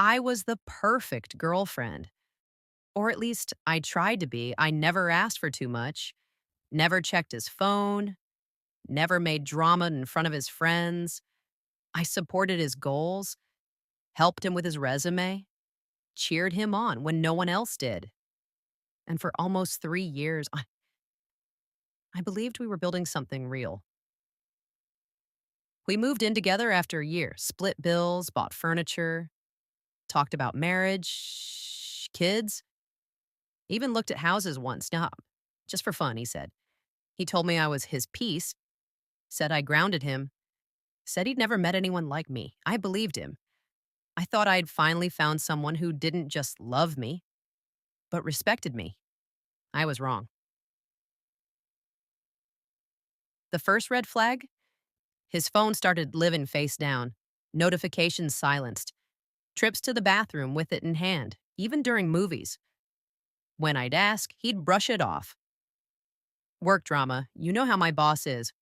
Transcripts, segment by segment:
I was the perfect girlfriend. Or at least I tried to be. I never asked for too much, never checked his phone, never made drama in front of his friends. I supported his goals, helped him with his resume, cheered him on when no one else did. And for almost 3 years, I believed we were building something real. We moved in together after a year, split bills, bought furniture, talked about marriage, kids, even looked at houses once. Now, just for fun, he said. He told me I was his piece, said I grounded him, said he'd never met anyone like me. I believed him. I thought I'd finally found someone who didn't just love me, but respected me. I was wrong. The first red flag? His phone started living face down, notifications silenced, trips to the bathroom with it in hand, even during movies. When I'd ask, he'd brush it off. Work drama, you know how my boss is.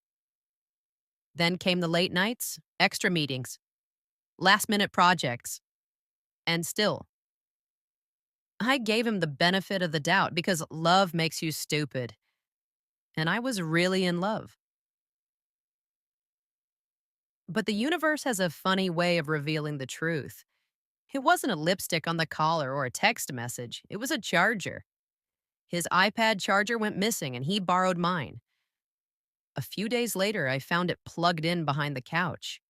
Then came the late nights, extra meetings, last minute projects, and still, I gave him the benefit of the doubt because love makes you stupid. And I was really in love. But the universe has a funny way of revealing the truth. It wasn't a lipstick on the collar or a text message, it was a charger. His iPad charger went missing and he borrowed mine. A few days later, I found it plugged in behind the couch.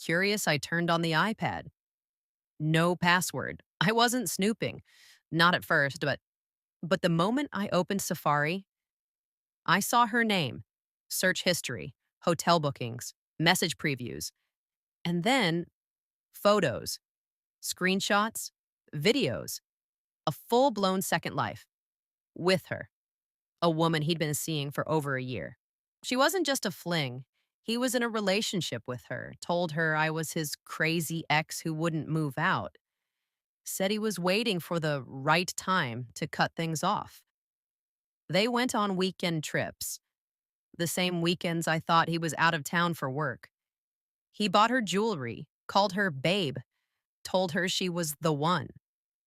Curious, I turned on the iPad. No password. I wasn't snooping. Not at first, but the moment I opened Safari, I saw her name, search history, hotel bookings, message previews, and then photos, screenshots, videos, a full-blown second life with her, a woman he'd been seeing for over a year. She wasn't just a fling. He was in a relationship with her, told her I was his crazy ex who wouldn't move out, said he was waiting for the right time to cut things off. They went on weekend trips, the same weekends I thought he was out of town for work. He bought her jewelry, called her babe, told her she was the one,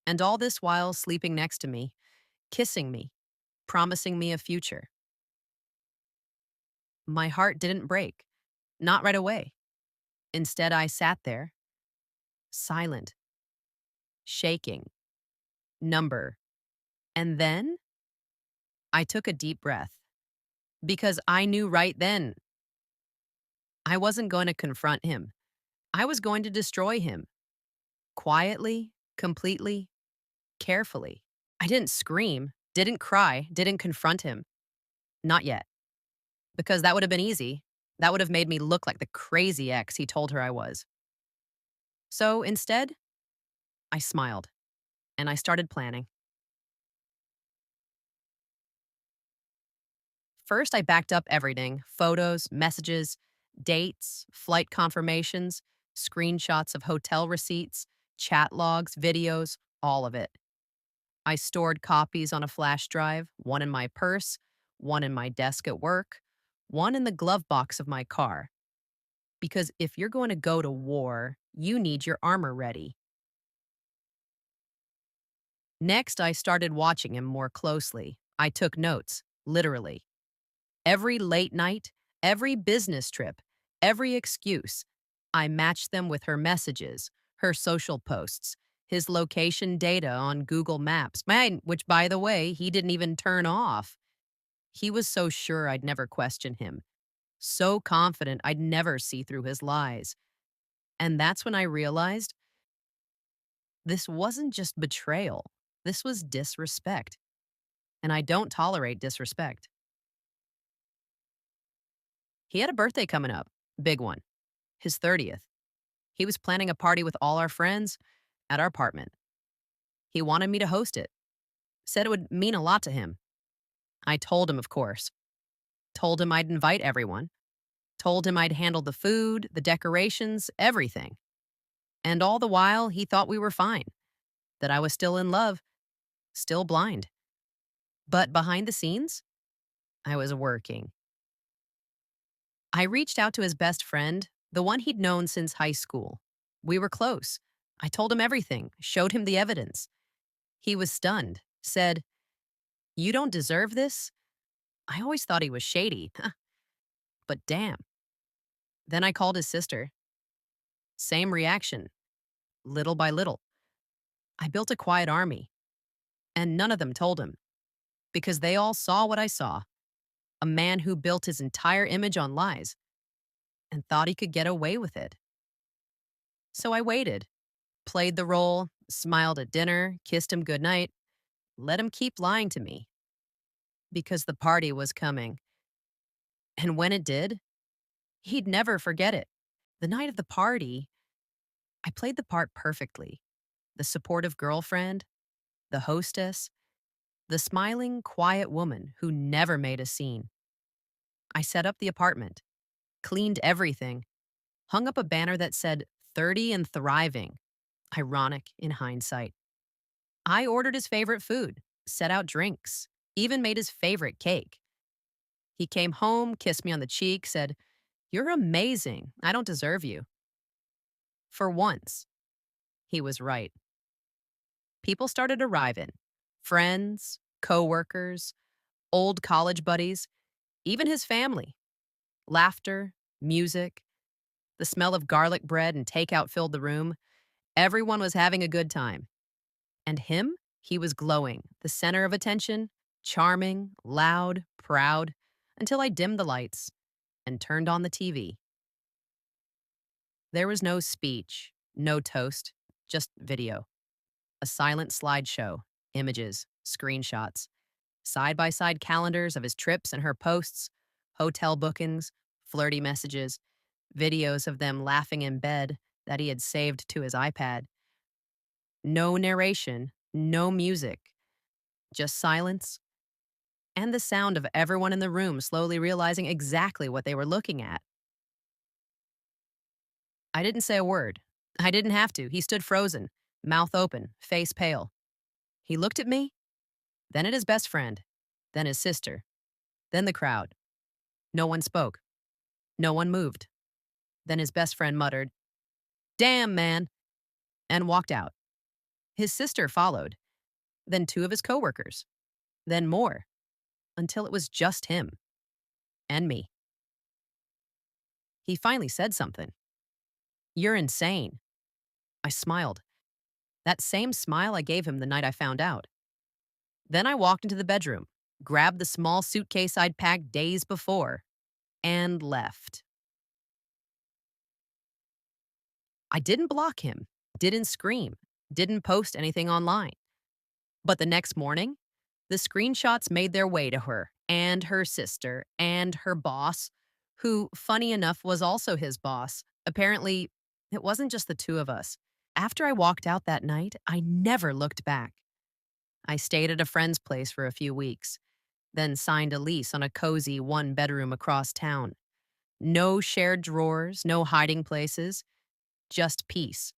and all this while sleeping next to me, kissing me, promising me a future. My heart didn't break, not right away. Instead, I sat there, silent, shaking, number. And then I took a deep breath because I knew right then I wasn't going to confront him. I was going to destroy him quietly, completely, carefully. I didn't scream, didn't cry, didn't confront him. Not yet. Because that would have been easy. That would have made me look like the crazy ex he told her I was. So instead, I smiled and I started planning. First, I backed up everything: photos, messages, dates, flight confirmations, screenshots of hotel receipts, chat logs, videos, all of it. I stored copies on a flash drive, one in my purse, one in my desk at work, one in the glove box of my car. Because if you're going to go to war, you need your armor ready. Next, I started watching him more closely. I took notes, literally. Every late night, every business trip, every excuse, I matched them with her messages, her social posts, his location data on Google Maps, mine, which, by the way, he didn't even turn off. He was so sure I'd never question him, so confident I'd never see through his lies. And that's when I realized this wasn't just betrayal, this was disrespect. And I don't tolerate disrespect. He had a birthday coming up, big one, his 30th. He was planning a party with all our friends at our apartment. He wanted me to host it, said it would mean a lot to him. I told him, of course. Told him I'd invite everyone. Told him I'd handle the food, the decorations, everything. And all the while, he thought we were fine, that I was still in love, still blind. But behind the scenes, I was working. I reached out to his best friend, the one he'd known since high school. We were close. I told him everything, showed him the evidence. He was stunned, said, "You don't deserve this?" I always thought he was shady, but damn. Then I called his sister. Same reaction, little by little. I built a quiet army, and none of them told him because they all saw what I saw, a man who built his entire image on lies and thought he could get away with it. So I waited, played the role, smiled at dinner, kissed him goodnight, let him keep lying to me because the party was coming. And when it did, he'd never forget it. The night of the party, I played the part perfectly. The supportive girlfriend, the hostess, the smiling, quiet woman who never made a scene. I set up the apartment, cleaned everything, hung up a banner that said 30 and thriving. Ironic in hindsight. I ordered his favorite food, set out drinks, even made his favorite cake. He came home, kissed me on the cheek, said, "You're amazing. I don't deserve you." For once, he was right. People started arriving, friends, coworkers, old college buddies, even his family. Laughter, music, the smell of garlic bread and takeout filled the room. Everyone was having a good time. And him, he was glowing, the center of attention, charming, loud, proud, until I dimmed the lights and turned on the TV. There was no speech, no toast, just video. A silent slideshow, images, screenshots, side by side calendars of his trips and her posts, hotel bookings, flirty messages, videos of them laughing in bed that he had saved to his iPad. No narration, no music, just silence and the sound of everyone in the room slowly realizing exactly what they were looking at. I didn't say a word. I didn't have to. He stood frozen, mouth open, face pale. He looked at me, then at his best friend, then his sister, then the crowd. No one spoke. No one moved. Then his best friend muttered, "Damn, man," and walked out. His sister followed, then two of his coworkers, then more, until it was just him and me. He finally said something. "You're insane." I smiled. That same smile I gave him the night I found out. Then I walked into the bedroom, grabbed the small suitcase I'd packed days before, and left. I didn't block him, didn't scream, didn't post anything online. But the next morning, the screenshots made their way to her and her sister and her boss, who, funny enough, was also his boss. Apparently, it wasn't just the two of us. After I walked out that night, I never looked back. I stayed at a friend's place for a few weeks, then signed a lease on a cozy one-bedroom across town. No shared drawers, no hiding places, just peace.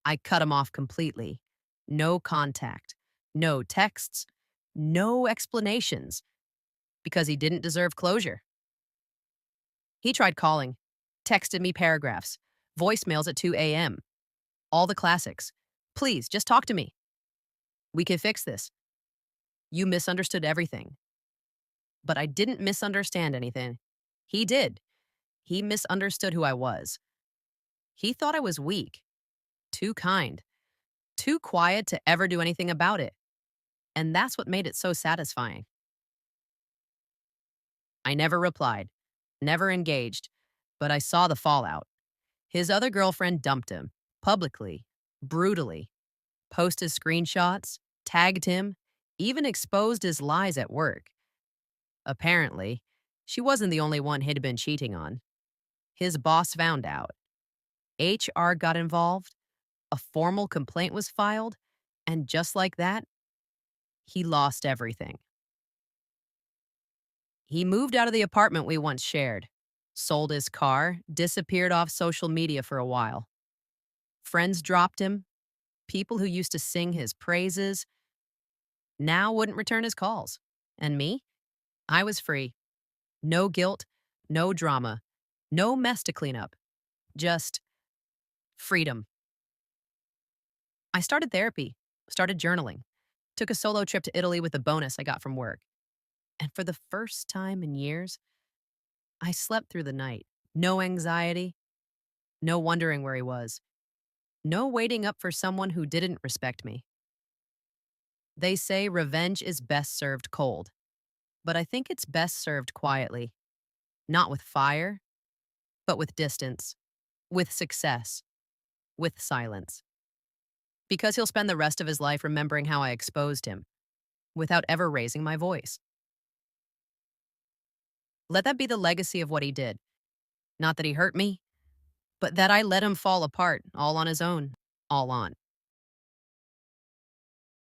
I cut him off completely. No contact, no texts, no explanations, because he didn't deserve closure. He tried calling, texted me paragraphs, voicemails at 2 a.m., all the classics. "Please, just talk to me. We can fix this. You misunderstood everything." But I didn't misunderstand anything. He did. He misunderstood who I was. He thought I was weak, too kind, too quiet to ever do anything about it. And that's what made it so satisfying. I never replied, never engaged, but I saw the fallout. His other girlfriend dumped him, publicly, brutally, posted screenshots, tagged him, even exposed his lies at work. Apparently, she wasn't the only one he'd been cheating on. His boss found out. HR got involved, a formal complaint was filed, and just like that, he lost everything. He moved out of the apartment we once shared, sold his car, disappeared off social media for a while. Friends dropped him. People who used to sing his praises now wouldn't return his calls. And me? I was free. No guilt, no drama, no mess to clean up. Just freedom. I started therapy, started journaling, took a solo trip to Italy with a bonus I got from work. And for the first time in years, I slept through the night. No anxiety, no wondering where he was, no waiting up for someone who didn't respect me. They say revenge is best served cold, but I think it's best served quietly, not with fire, but with distance, with success, with silence. Because he'll spend the rest of his life remembering how I exposed him without ever raising my voice. Let that be the legacy of what he did. Not that he hurt me, but that I let him fall apart all on his own, all on.